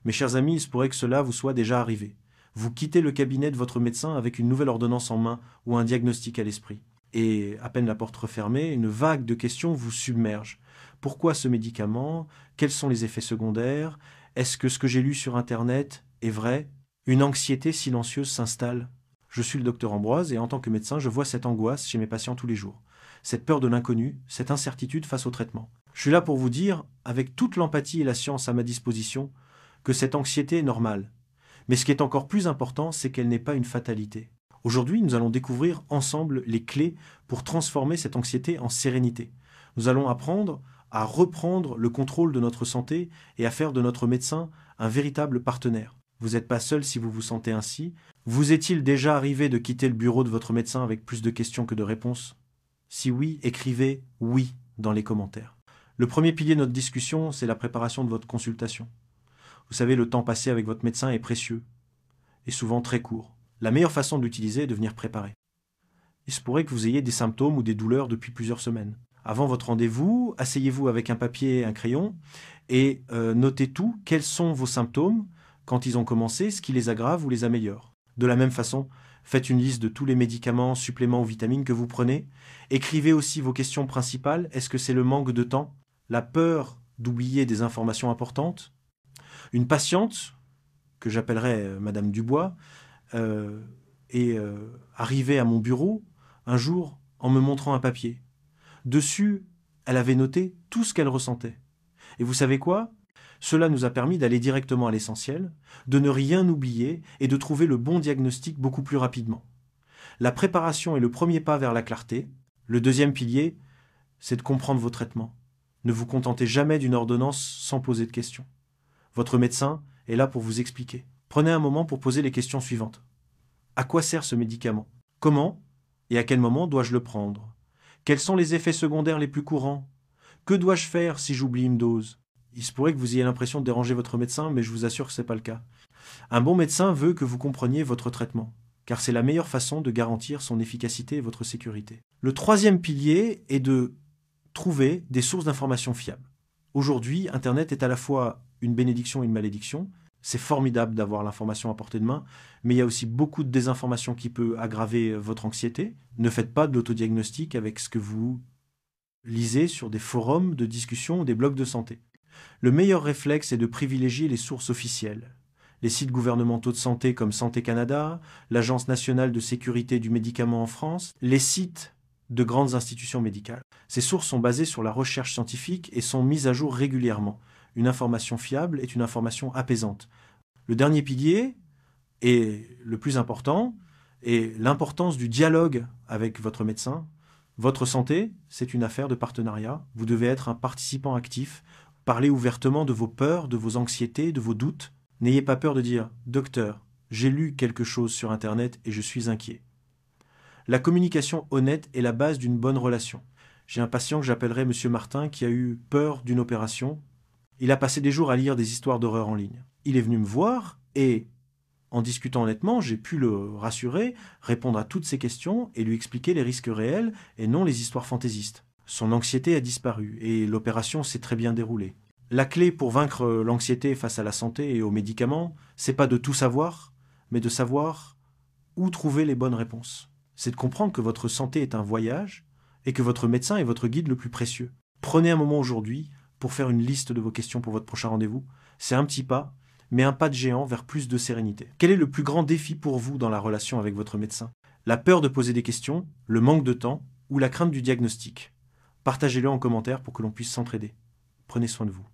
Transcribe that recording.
Mes chers amis, il se pourrait que cela vous soit déjà arrivé. Vous quittez le cabinet de votre médecin avec une nouvelle ordonnance en main ou un diagnostic à l'esprit. Et à peine la porte refermée, une vague de questions vous submerge. Pourquoi ce médicament? Quels sont les effets secondaires? Est-ce que ce que j'ai lu sur Internet est vrai? Une anxiété silencieuse s'installe. Je suis le docteur Ambroise et en tant que médecin, je vois cette angoisse chez mes patients tous les jours. Cette peur de l'inconnu, cette incertitude face au traitement. Je suis là pour vous dire, avec toute l'empathie et la science à ma disposition, que cette anxiété est normale. Mais ce qui est encore plus important, c'est qu'elle n'est pas une fatalité. Aujourd'hui, nous allons découvrir ensemble les clés pour transformer cette anxiété en sérénité. Nous allons apprendre à reprendre le contrôle de notre santé et à faire de notre médecin un véritable partenaire. Vous n'êtes pas seul si vous vous sentez ainsi. Vous est-il déjà arrivé de quitter le bureau de votre médecin avec plus de questions que de réponses? Si oui, écrivez « oui » dans les commentaires. Le premier pilier de notre discussion, c'est la préparation de votre consultation. Vous savez, le temps passé avec votre médecin est précieux et souvent très court. La meilleure façon de l'utiliser est de venir préparer. Il se pourrait que vous ayez des symptômes ou des douleurs depuis plusieurs semaines. Avant votre rendez-vous, asseyez-vous avec un papier et un crayon et notez tout, quels sont vos symptômes, quand ils ont commencé, ce qui les aggrave ou les améliore. De la même façon, faites une liste de tous les médicaments, suppléments ou vitamines que vous prenez. Écrivez aussi vos questions principales. Est-ce que c'est le manque de temps, la peur d'oublier des informations importantes? Une patiente, que j'appellerai Madame Dubois, est arrivée à mon bureau un jour en me montrant un papier. Dessus, elle avait noté tout ce qu'elle ressentait. Et vous savez quoi? Cela nous a permis d'aller directement à l'essentiel, de ne rien oublier et de trouver le bon diagnostic beaucoup plus rapidement. La préparation est le premier pas vers la clarté. Le deuxième pilier, c'est de comprendre vos traitements. Ne vous contentez jamais d'une ordonnance sans poser de questions. Votre médecin est là pour vous expliquer. Prenez un moment pour poser les questions suivantes. À quoi sert ce médicament? Comment et à quel moment dois-je le prendre? Quels sont les effets secondaires les plus courants? Que dois-je faire si j'oublie une dose? Il se pourrait que vous ayez l'impression de déranger votre médecin, mais je vous assure que ce n'est pas le cas. Un bon médecin veut que vous compreniez votre traitement, car c'est la meilleure façon de garantir son efficacité et votre sécurité. Le troisième pilier est de trouver des sources d'informations fiables. Aujourd'hui, Internet est à la fois une bénédiction et une malédiction. C'est formidable d'avoir l'information à portée de main, mais il y a aussi beaucoup de désinformation qui peut aggraver votre anxiété. Ne faites pas de l'autodiagnostic avec ce que vous lisez sur des forums de discussion ou des blogs de santé. Le meilleur réflexe est de privilégier les sources officielles. Les sites gouvernementaux de santé comme Santé Canada, l'Agence nationale de sécurité du médicament en France, les sites de grandes institutions médicales. Ces sources sont basées sur la recherche scientifique et sont mises à jour régulièrement. Une information fiable est une information apaisante. Le dernier pilier, et le plus important, est l'importance du dialogue avec votre médecin. Votre santé, c'est une affaire de partenariat. Vous devez être un participant actif. Parlez ouvertement de vos peurs, de vos anxiétés, de vos doutes. N'ayez pas peur de dire « Docteur, j'ai lu quelque chose sur Internet et je suis inquiet ». La communication honnête est la base d'une bonne relation. J'ai un patient que j'appellerai Monsieur Martin qui a eu peur d'une opération. Il a passé des jours à lire des histoires d'horreur en ligne. Il est venu me voir et, en discutant honnêtement, j'ai pu le rassurer, répondre à toutes ses questions et lui expliquer les risques réels et non les histoires fantaisistes. Son anxiété a disparu et l'opération s'est très bien déroulée. La clé pour vaincre l'anxiété face à la santé et aux médicaments, c'est pas de tout savoir, mais de savoir où trouver les bonnes réponses. C'est de comprendre que votre santé est un voyage et que votre médecin est votre guide le plus précieux. Prenez un moment aujourd'hui pour faire une liste de vos questions pour votre prochain rendez-vous. C'est un petit pas, mais un pas de géant vers plus de sérénité. Quel est le plus grand défi pour vous dans la relation avec votre médecin? La peur de poser des questions, le manque de temps ou la crainte du diagnostic? Partagez-le en commentaire pour que l'on puisse s'entraider. Prenez soin de vous.